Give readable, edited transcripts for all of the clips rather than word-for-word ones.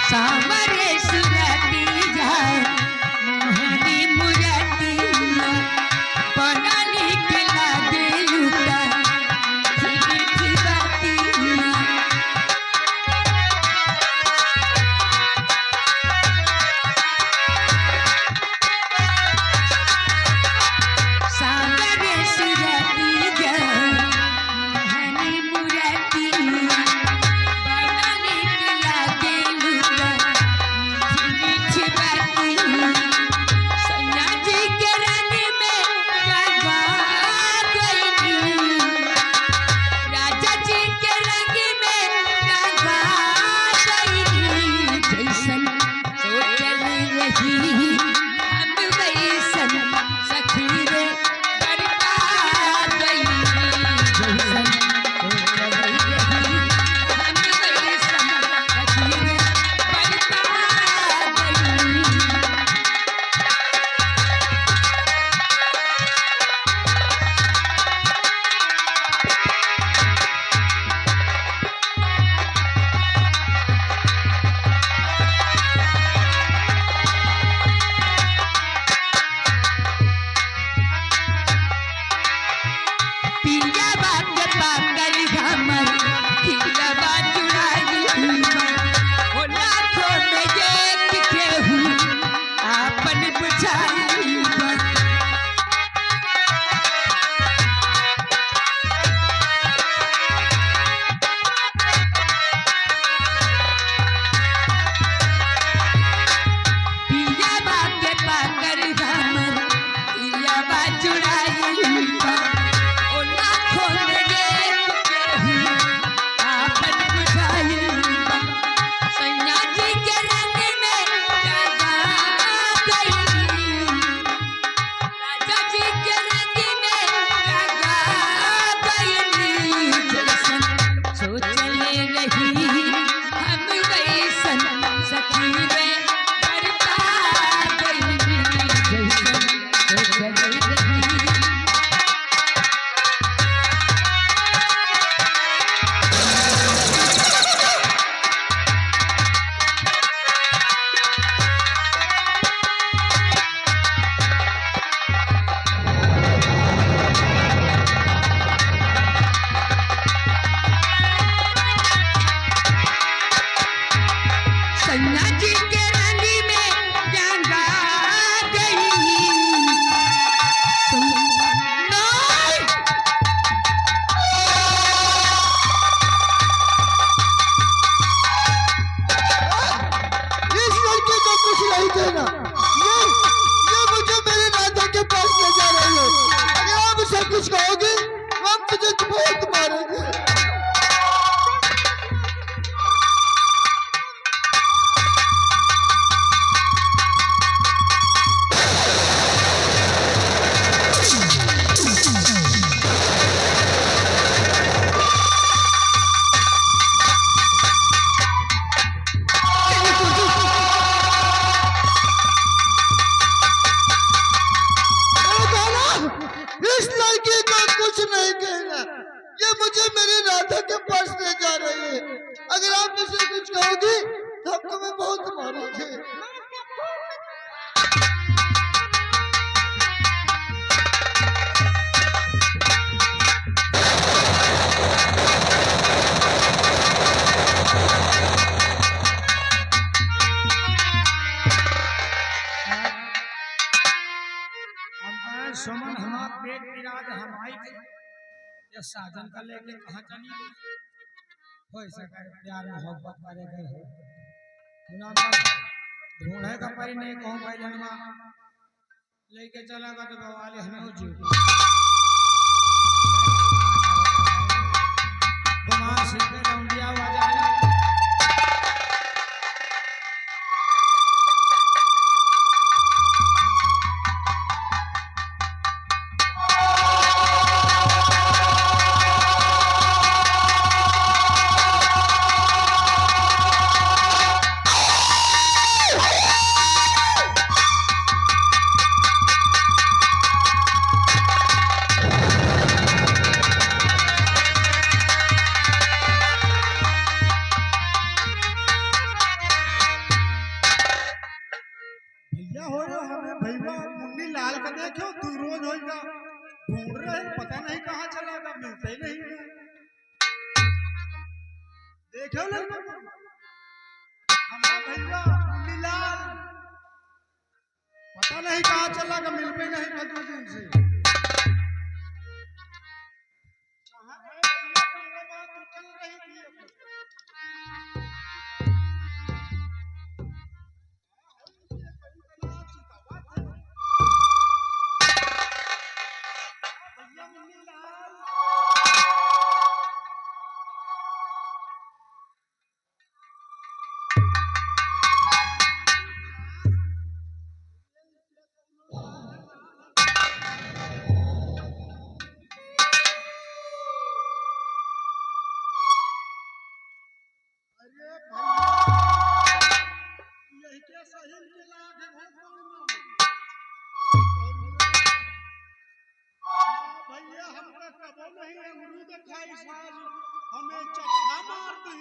सावरे सुरती जाए मोहनी मुरती बड़ा नीक लागे लुटा मीठी बाती सावरे सुरती जाए मोहनी मुरती बड़ा नीक लागे लुटा मीठी बाती सैया जी के रंग में गवा गई राजा जी के रंग में गवा गई जैसन सोचल रही हम वैसन सखी रे बरपा गई जैसन सोचल रही हम वैसन सखी रे बरपा गई पिया बात पाकर हमर खिलवा चुराई हो लाखों में एक केहू आपन बुझाई पिया बात पाकर हमर खिलवा चुराई ओ लाखों में एक केहू आपन बुझाई सैया जी के रंग में गवा गई राजा जी के रंग में गवा गई जैसन सोचल रही हम वैसन सखी रे बरपा गई जैसन सोचल रही सैया जी के रंग में गंगा गई नहीं इस लड़के को कुछ नहीं देना ये मुझे मेरे राजा के पास ले जा रही है अगर आप उसे कुछ कहोगे हम तुझे बहुत मारेंगे इस लड़की को कुछ नहीं कहना ये मुझे मेरे राधा के पास ले जा रही है अगर आप इसे कुछ कहोगी तो हम तुम्हें बहुत मारेंगे सुमन हमारा पेट पिराज हम आई थे ये साधन का लेके कहाँ चली हो सके प्यार मोहब्बत करे गए हो ढूंढे का परी नहीं कहूँ भाई जन्मा लेके चला तो बवाले हमें हो जी गुमान सीधे रौंडिया हुआ जाए देखो तू रोज होगा ढूंढ रहे पता नहीं कहाँ चला गया मिलते ही नहीं देखो लड़का हमारा भैया मिलाल पता नहीं कहाँ चला गया मिल भी नहीं था 2 दिन से कहाँ गए भैया तुम्हारे बात तो चल रही थी भैया मिलाल अरे भैया यही क्या सही के लाग है भैया हमका कबो नहीं अमरूद खाई साज हमें चट्टा मार दी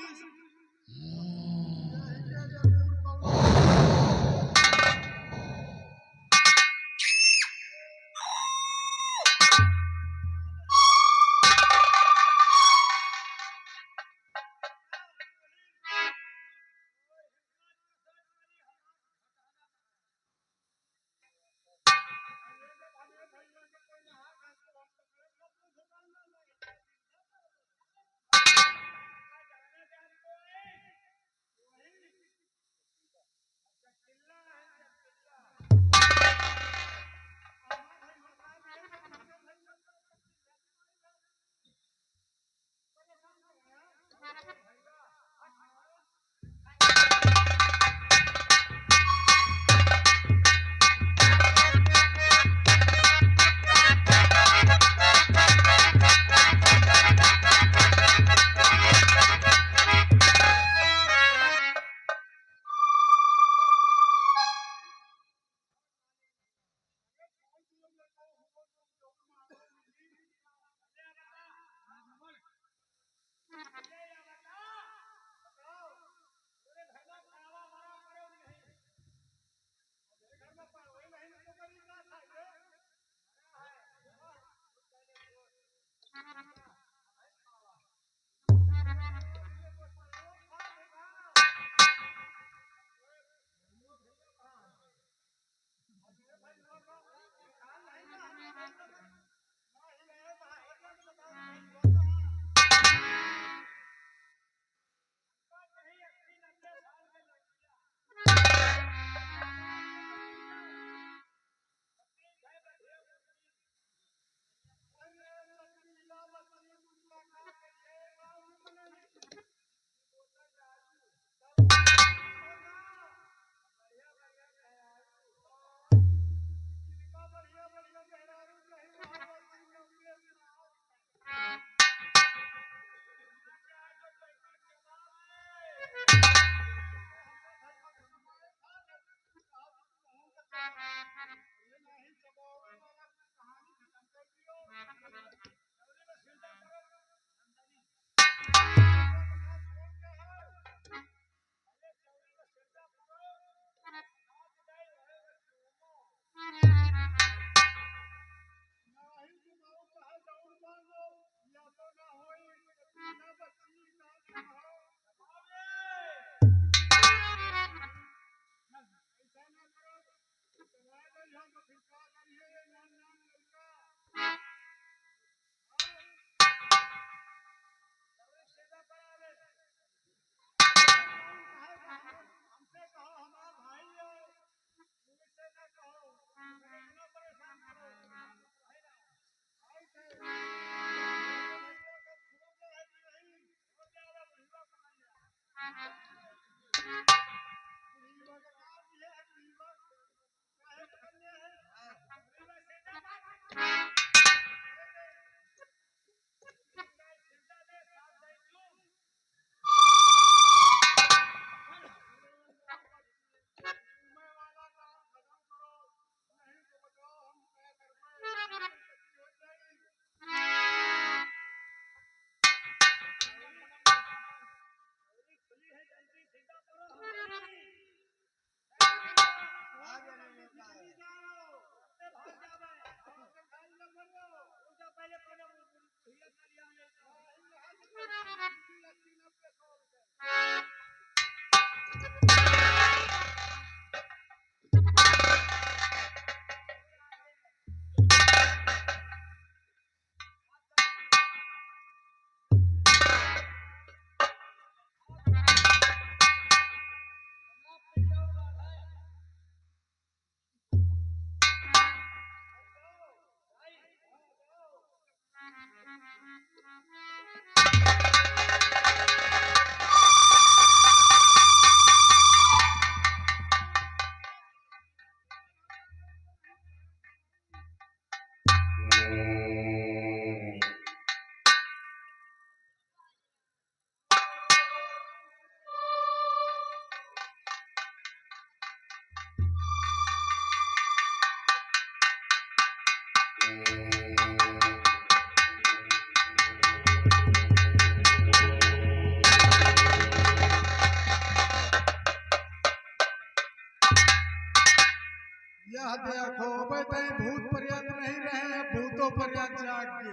यह देखो बेटे भूत पर्यत नहीं रहे, भूतों पर्यत जाग के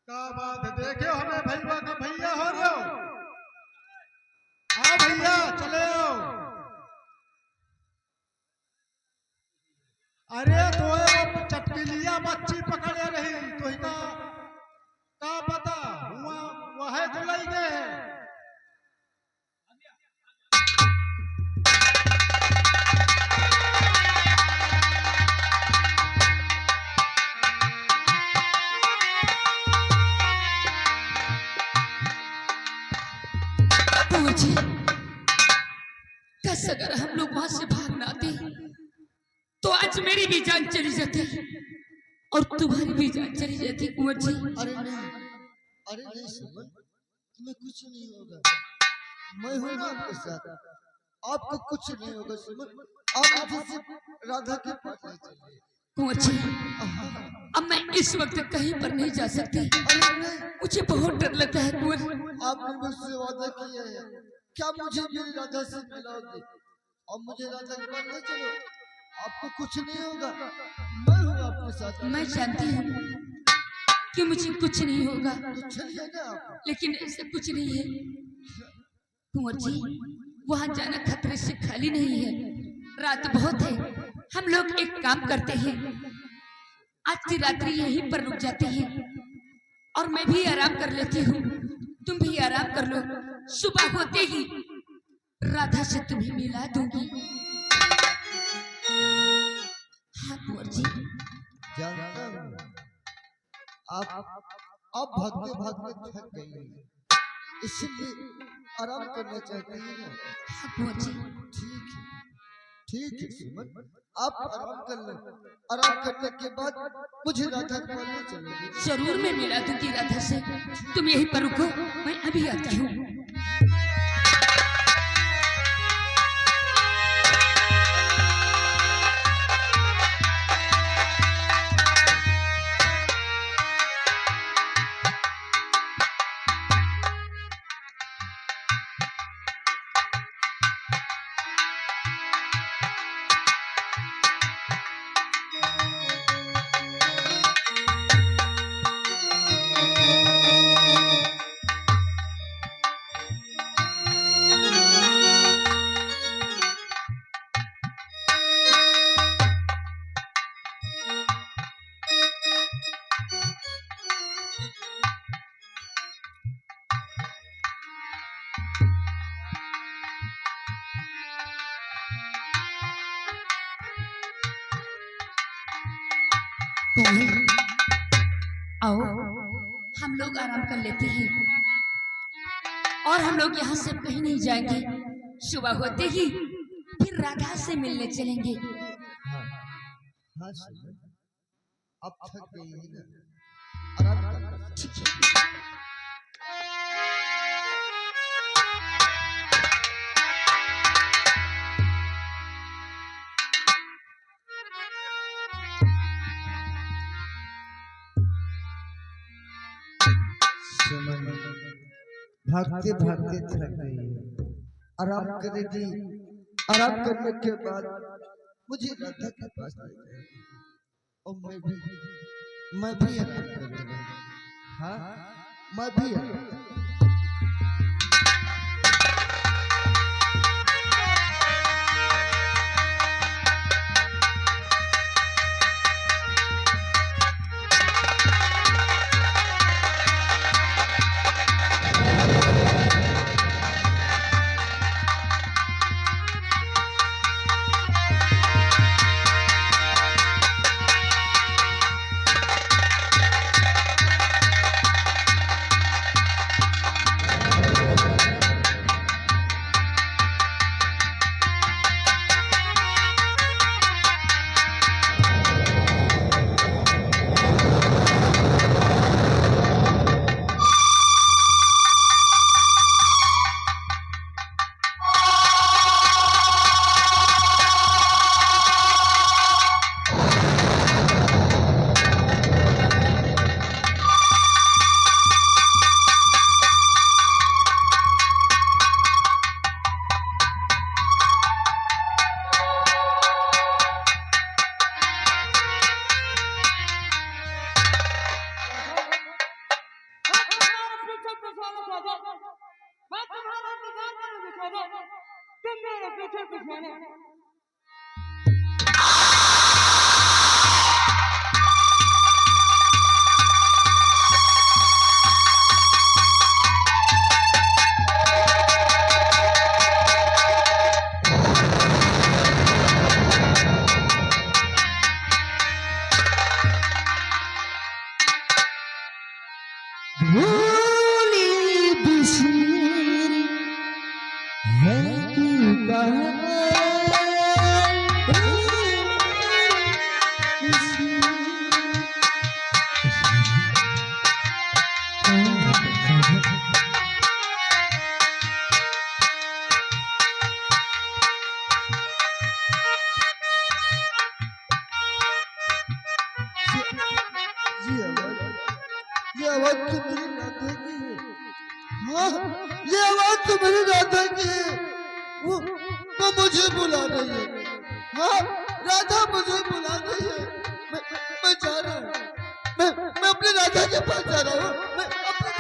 का बात है। देखे हमें भैया का भैया हो रहे हो। हाँ भैया चले आओ। अरे तो वो चटकिलिया मच्छी पकड़े रही तो का पता हुआ वह तो लई गए। कस अगर हम लोग वहां से भाग ना आते तो आज मेरी भी जान चली जाती और तुम्हारी भी जान चली जाती कुंवर जी। अरे नहीं सुमन, तुम्हें कुछ नहीं होगा, मैं हूं ना आपके साथ, आपको कुछ नहीं होगा सुमन। आप मुझे सिर्फ राधा के पास ले चलिए। कुंवर जी अब मैं इस वक्त कहीं पर नहीं जा सकती, मुझे बहुत डर लगता है कुंवर। आपने मुझसे वादा किया है, क्या मुझे मेरी राधा से मिलाओगे? और मुझे राधा के पास ले चलो, आपको कुछ नहीं होगा, मैं हूँ आपके साथ। मैं जानती हूँ कि मुझे कुछ नहीं होगा, तो चलिए ना आप। लेकिन ऐसा कुछ नहीं है कुंवर जी, वहां जाना खतरे से खाली नहीं है। रात बहुत है, हम लोग एक काम करते हैं, आज की रात्रि यहीं पर रुक जाते हैं और मैं भी आराम कर लेती हूँ, तुम भी आराम कर लो। सुबह होते ही राधा से तुम्हें मिला दूंगी। हाँ कुंवर जी। जानता हूँ आप भागते भागते थक गई हैं, इसलिए आराम करना चाहती हैं ना। हाँ कुंवर जी। ठीक है सुमन, आप आराम कर लो, आराम करने के बाद मुझे राधा के पास ले चलोगे। जरूर मैं मिला दूंगी राधा से, तुम यहीं पर रुको, मैं अभी आती हूँ। आओ हम लोग आराम कर लेते हैं और हम लोग यहाँ से कहीं नहीं जाएंगे। सुबह होते ही फिर राधा से मिलने चलेंगे। हाँ सुमन, आप थक गई है ना, आराम कर लो। ठीक है। सुमन भागते भागते थक गई है, आराम करेगी, आराम करने के बाद मुझे राधा के पास ले जाएगी और मैं भी आराम करूंगा। हाँ मैं भी आया। ये आवाज तो मेरी राधा की है। हाँ, ये आवाज तो मेरी राधा की है। वो मुझे बुला रही है। हाँ, राधा मुझे बुला रही है। मैं जा रहा हूँ। मैं अपनी राधा के पास जा रहा हूँ। मैं अपनी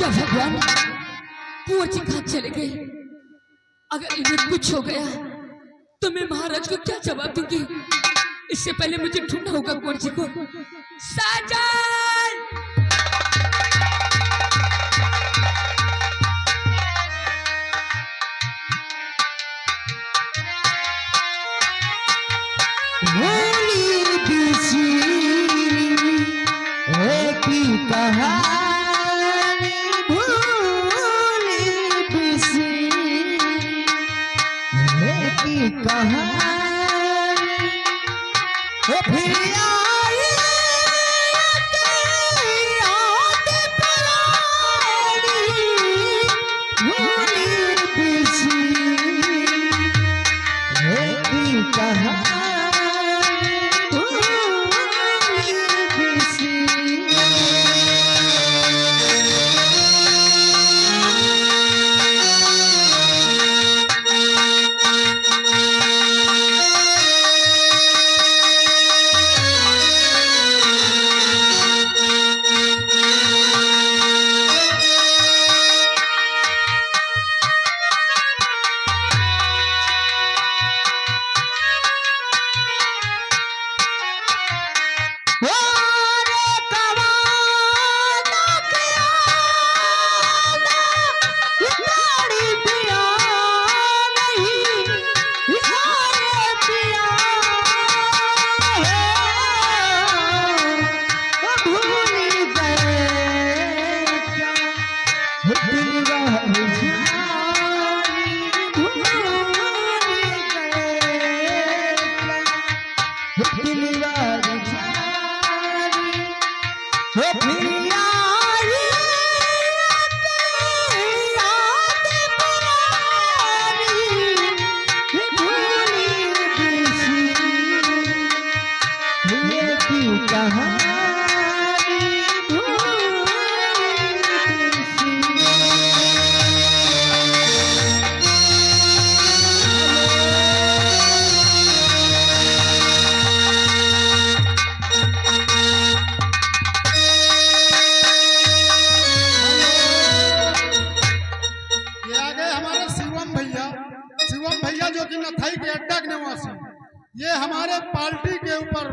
भगवान कुंवर जी कहाँ चले गए? अगर इन्हें कुछ हो गया तो मैं महाराज को क्या जवाब दूंगी? इससे पहले मुझे ढूंढना होगा कुंवर जी को। साजन! भोली बिछी की कहानी, भोली बिछी की कहानी, ओ फिर आई याद पुरानी, भोली बिछी की कहानी। कहानी भूल सी। ये आ गए हमारे शिवम भैया जो कि नथाई के अड्डा के निवासी। ये हमारे पार्टी के ऊपर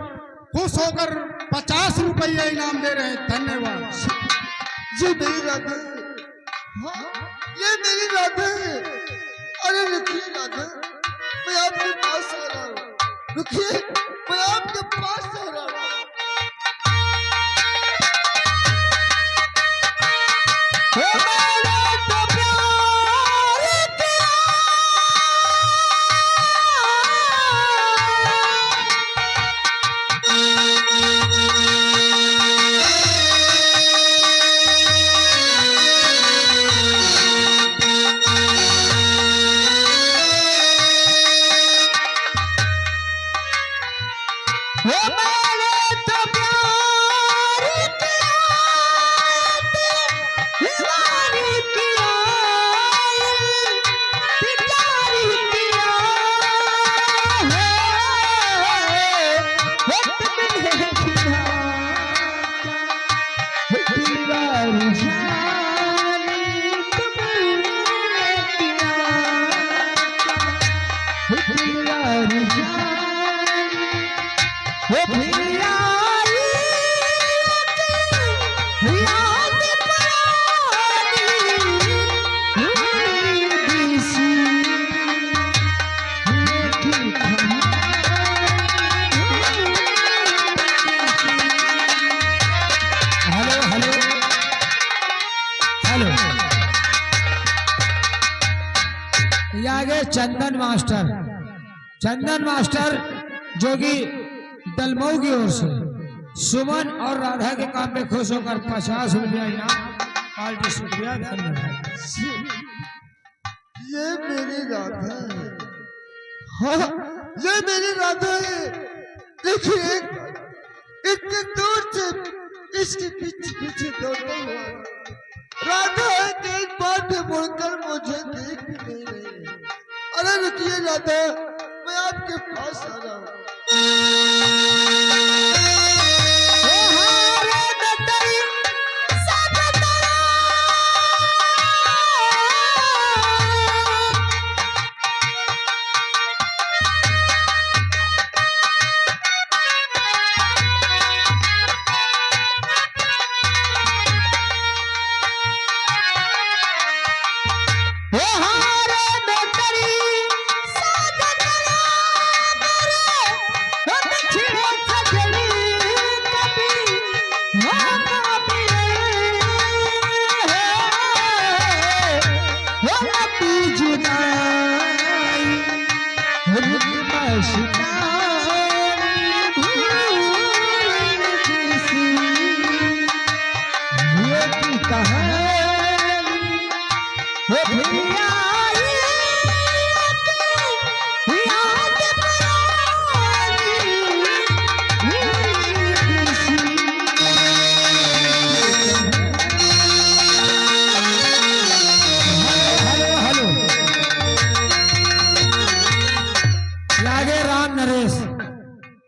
खुश होकर 50 रुपये इनाम दे रहे हैं। धन्यवाद। ये मेरी राधा है। हाँ, ये मेरी राधा है। अरे रुकिए राधा, मैं आपके पास आ रहा हूँ। रुकिए, मैं आपके पास आ रहा हूँ। आगे चंदन मास्टर जो कि दलमऊ की ओर से सुमन और राधा के काम में खुश होकर 50 रुपया इनाम पार्टी। शुक्रिया, धन्यवाद। ये मेरी राधा है। हाँ, ये मेरी राधा है। देखिए, इतने दूर से इसके पीछे पीछे दौड़ता हुआ राधा है कि एक बार भी मुड़कर मुझे देख भी नहीं रही है। अरे रुकिए राधा, मैं आपके पास आ रहा हूँ।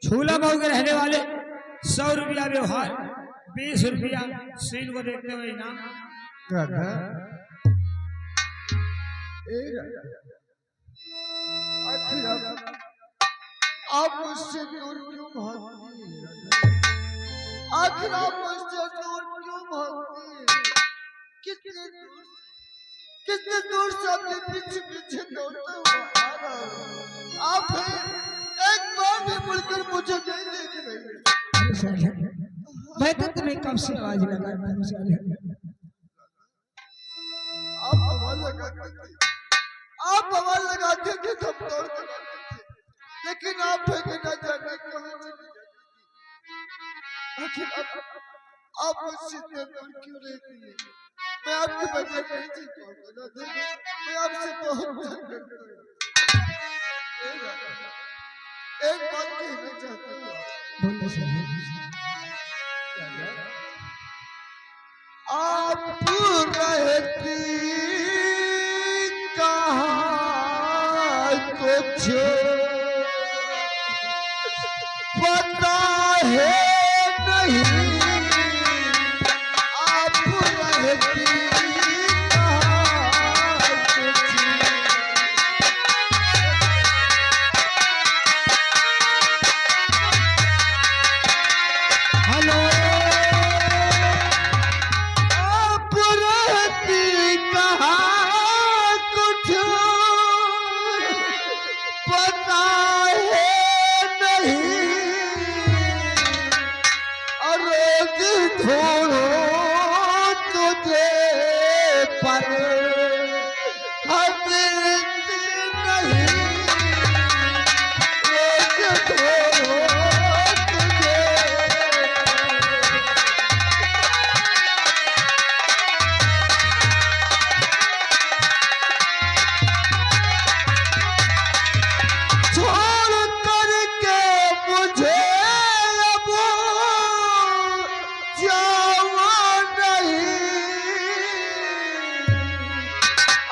छूला मऊ के रहने वाले 100 रुपया व्यवहार, 20 रुपया सीन को देखते हुए इनाम। राधा, ए राधा, आखिर आप मुझसे दूर क्यों भागती हैं राधा? आखिर आप मुझसे दूर क्यों भागती हैं? कितने दूर से आपके पीछे पीछे दौड़ता हुआ आ रहा हूँ। आप एक बार भी मुड़कर मुझे नहीं देख रही। मैं तो तुम्हें कब से आवाज लगा रहा हूँ। आप आवाज लगाते थे तो हम दौड़ कर आते थे, लेकिन आप फेंके न जाने कहाँ चली जाती। आखिर आप मुझसे इतने दूर क्यों रहती हैं? मैं आपके बगैर नहीं जी पाऊंगा। मैं आपसे बहुत प्यार करता हूँ। एक बात कहना चाहता हूँ। रहती कहाँ कुछ पता है नहीं, आप रहती कहाँ कुछ। हेलो आप रहती कहाँ कुछ पता है नहीं, रोज ढूंढो तुझे पर हम मिलते नहीं, रोज ढूंढो तुझे। छोड़ करके मुझे अब जावा नहीं,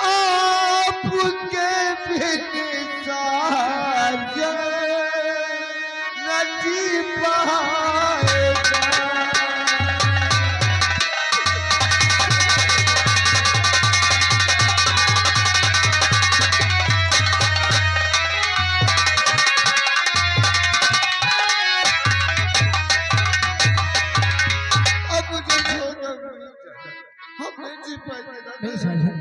आपके बिन साजन न जी पाएगा। अब मुझे छोड़ना नहीं चाहिए, हम नहीं जी पाएंगे। नहीं साजन,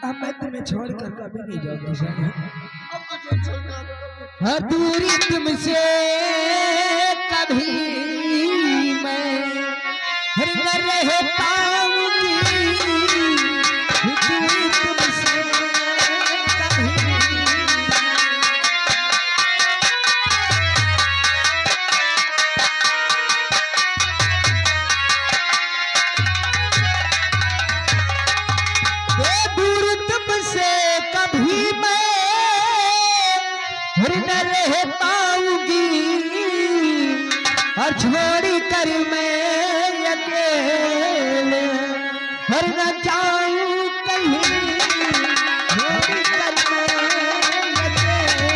अब मैं तुम्हें छोड़कर कभी नहीं जाऊंगी साजन। अब मुझे छोड़ना हाँ, दूरी तुमसे कभी मैं हर न रह पाऊंगी, दूरी तुमसे कभी दूर तुमसे कभी मैं हर न रह पाऊंगी, और छोड़ कर मैं अकेले हर न जाऊं कहीं, छोड़ कर मैं अकेले।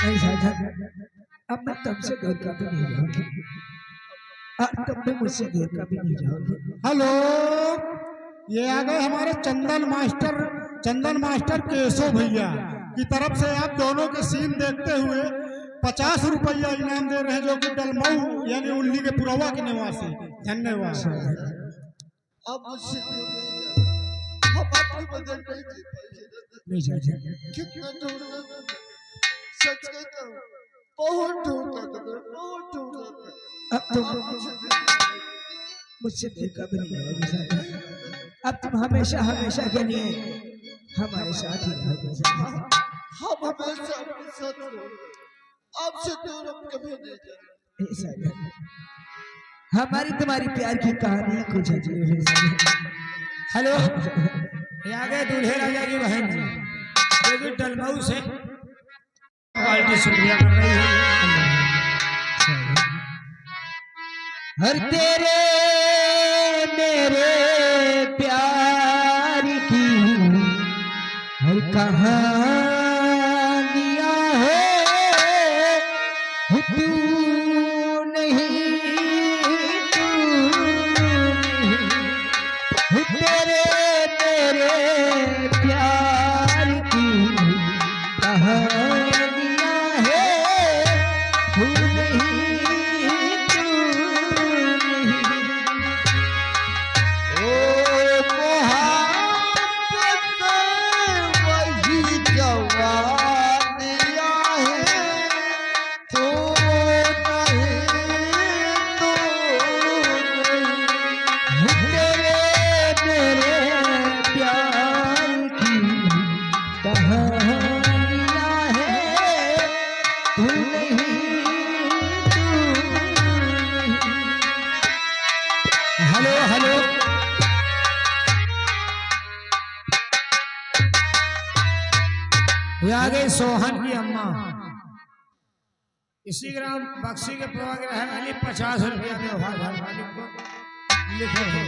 नहीं साजन, अब मैं तुमसे दूर कभी नहीं जाऊंगी, और तुम भी मुझसे दूर कभी नहीं जाओगे। हेलो, ये आ गए हमारे चंदन मास्टर केशव भैया की तरफ से आप दोनों के सीन देखते हुए 50 रुपया इनाम दे रहे हैं, जो कि डलमऊ यानी उल्ली के पुरवा के निवासी। धन्यवाद। अब मुझसे दूर नहीं जाना, हम अपनी बदल नहीं जी पाएंगे। नहीं साजन, कितना ढूंढना मैंने, सच कहता हूँ, बहुत ढूंढा तुम्हें, बहुत ढूंढा मैं। अब तुम आप मुझे दूर नहीं जाना। मुझसे दूर कभी नहीं जाओगे साजन, अब तुम हमेशा हमेशा के लिए हमारे साथ ही रहोगे साजन। हम हमेशा आपके साथ रहोगे, आपसे दूर हम कभी नहीं जाएंगे। ए साजन, हमारी तुम्हारी प्यार की कहानी कुछ अजीब है साजन। हेलो, ये आ गए दूल्हे राजा की बहन जी, जो कि डलमऊ से क्वालिटी शुक्रिया कर रही है। हर तेरे मेरे प्यार की हर कहानियां है, तू नहीं, तू नहीं, तेरे मेरे प्यार की कहानियां है, तू नहीं, तू नहीं। ओ मोहब्बत वही जवानियाँ हैं, तू नहीं, तू नहीं। तेरे मेरे प्यार गई सोहन की अम्मा। इसी ग्राम बक्सी के प्रभा के रहने वाली 50 रुपया व्यवहार घर मालिक को लिखे हैं।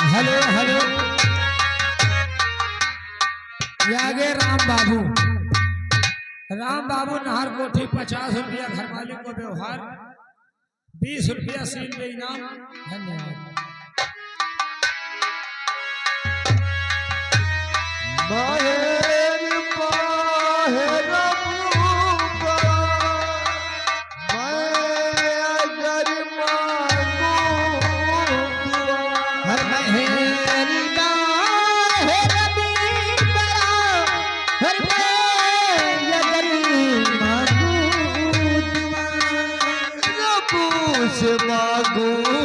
हेलो हेलो, आगे राम बाबू नाहर कोठी 50 रुपया घर मालिक को व्यवहार, 20 रुपया सील में इनाम। धन्यवाद। मांगू